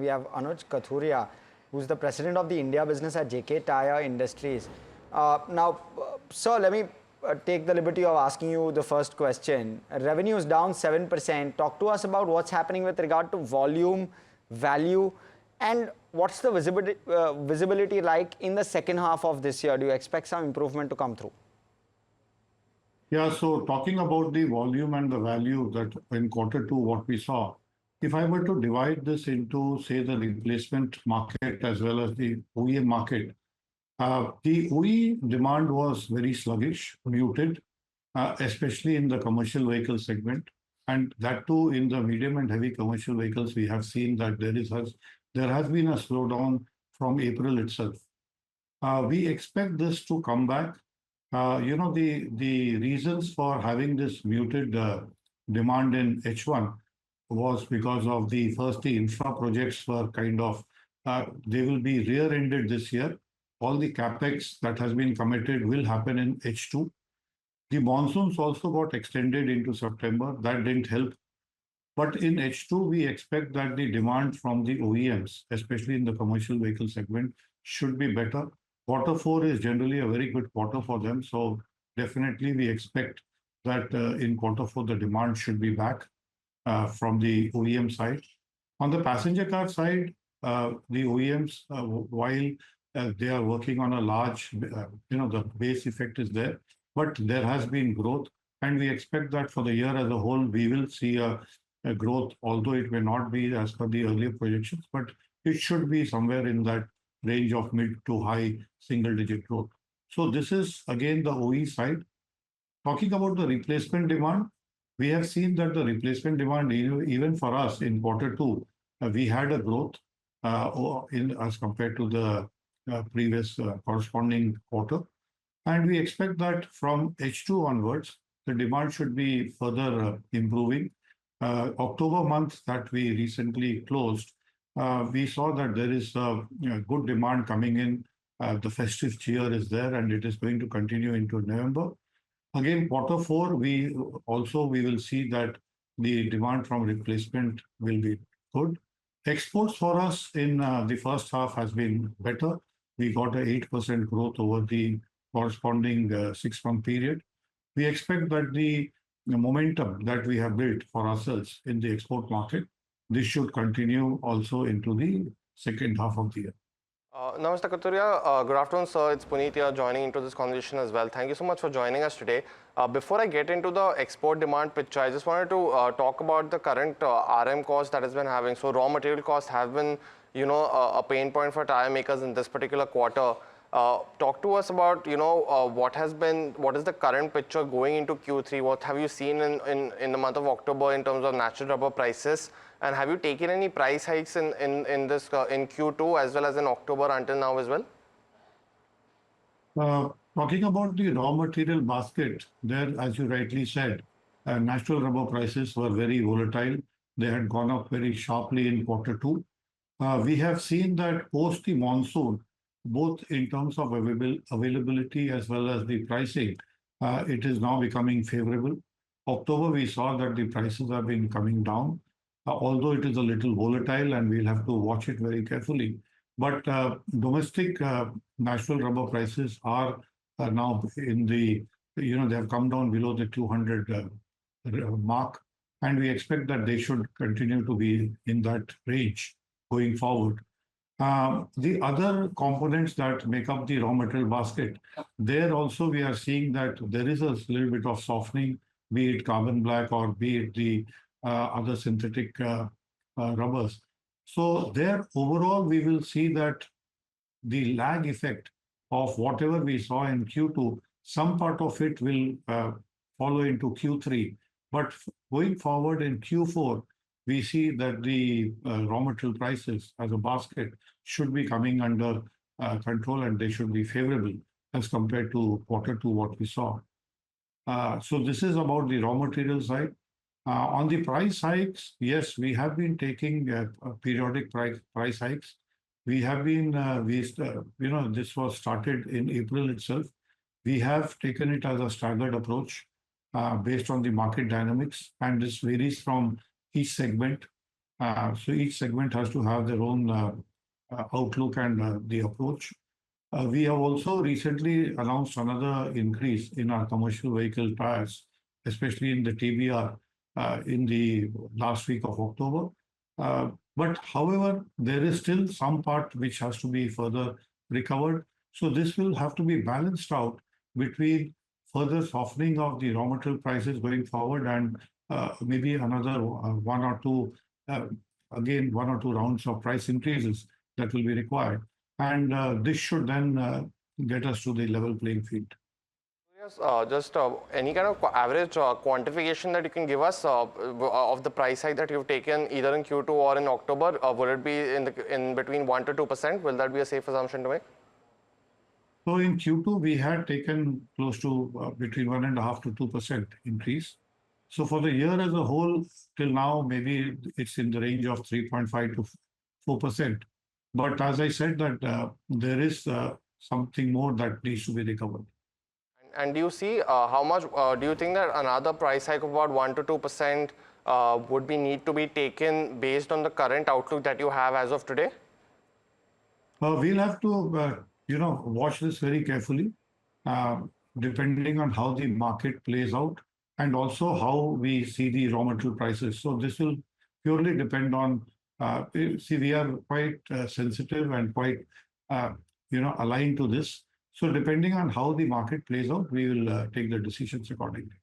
we have Anuj Kathuria, who's the president of the India business at JK Tyre Industries. Sir, let me take the liberty of asking you the first question. Revenue is down 7%. Talk to us about what's happening with regard to volume, value, and what's the visibility like in the second half of this year? Do you expect some improvement to come through? Yeah, so talking about the volume and the value that in quarter two, what we saw, if I were to divide this into, say, the replacement market as well as the OEM market, the OE demand was very sluggish, muted, especially in the commercial vehicle segment. And that too, in the medium and heavy commercial vehicles, we have seen that there has been a slowdown from April itself. We expect this to come back. The reasons for having this muted demand in H1 was because of the infra projects were they will be rear-ended this year. All the capex that has been committed will happen in H2. The monsoons also got extended into September. That didn't help. But in H2, we expect that the demand from the OEMs, especially in the commercial vehicle segment, should be better. Quarter four is generally a very good quarter for them. So definitely we expect that in quarter four, the demand should be back from the OEM side. On the passenger car side, the OEMs, while they are working on a large, the base effect is there, but there has been growth. And we expect that for the year as a whole, we will see a growth, although it may not be as per the earlier projections, but it should be somewhere in that range of mid to high single-digit growth. So this is again the OE side. Talking about the replacement demand, we have seen that the replacement demand, even for us in quarter two, we had a growth as compared to the previous corresponding quarter. And we expect that from H2 onwards, the demand should be further improving. October month that we recently closed, we saw that there is good demand coming in. The festive cheer is there, and it is going to continue into November. Again, quarter four, we will see that the demand from replacement will be good. Exports for us in the first half has been better. We got an 8% growth over the corresponding 6-month period. We expect that the momentum that we have built for ourselves in the export market, this should continue also into the second half of the year. Now, Mr. Kathuria, good afternoon, sir. It's Puneet here joining into this conversation as well. Thank you so much for joining us today. Before I get into the export demand picture, I just wanted to talk about the current RM cost that has been having. So raw material costs have been, a pain point for tire makers in this particular quarter. Talk to us about, what is the current picture going into Q3? What have you seen in the month of October in terms of natural rubber prices? And have you taken any price hikes in Q2 as well as in October until now as well? Talking about the raw material basket, there, as you rightly said, natural rubber prices were very volatile. They had gone up very sharply in quarter two. We have seen that post the monsoon, both in terms of availability as well as the pricing, it is now becoming favorable. October, we saw that the prices have been coming down, although it is a little volatile and we'll have to watch it very carefully. But domestic natural rubber prices are now in the, they have come down below the 200 mark, and we expect that they should continue to be in that range going forward. The other components that make up the raw material basket, there also we are seeing that there is a little bit of softening, be it carbon black or be it the other synthetic rubbers. So there overall we will see that the lag effect of whatever we saw in Q2, some part of it will follow into Q3. But going forward in Q4, we see that the raw material prices as a basket should be coming under control, and they should be favorable as compared to quarter two, what we saw. So this is about the raw material side. On the price hikes, yes, we have been taking periodic price hikes. We have been, this was started in April itself. We have taken it as a staggered approach based on the market dynamics, and this varies from each segment. So each segment has to have their own outlook and the approach. We have also recently announced another increase in our commercial vehicle tires, especially in the TBR in the last week of October. But however, there is still some part which has to be further recovered. So this will have to be balanced out between further softening of the raw material prices going forward and maybe another one or two, again, one or two rounds of price increases that will be required. And this should then get us to the level playing field. Yes, just any kind of average quantification that you can give us of the price hike that you've taken either in Q2 or in October. Will it be in between 1 to 2%? Will that be a safe assumption to make? So in Q2, we had taken close to between 1.5 to 2% increase. So for the year as a whole, till now, maybe it's in the range of 3.5 to 4%. But as I said, that there is something more that needs to be recovered. And do you see how much do you think that another price hike of about 1 to 2% would be need to be taken based on the current outlook that you have as of today? We'll have to, watch this very carefully, uh, depending on how the market plays out and also how we see the raw material prices. So this will purely depend on, see, we are quite sensitive and quite, aligned to this. So depending on how the market plays out, we will take the decisions accordingly.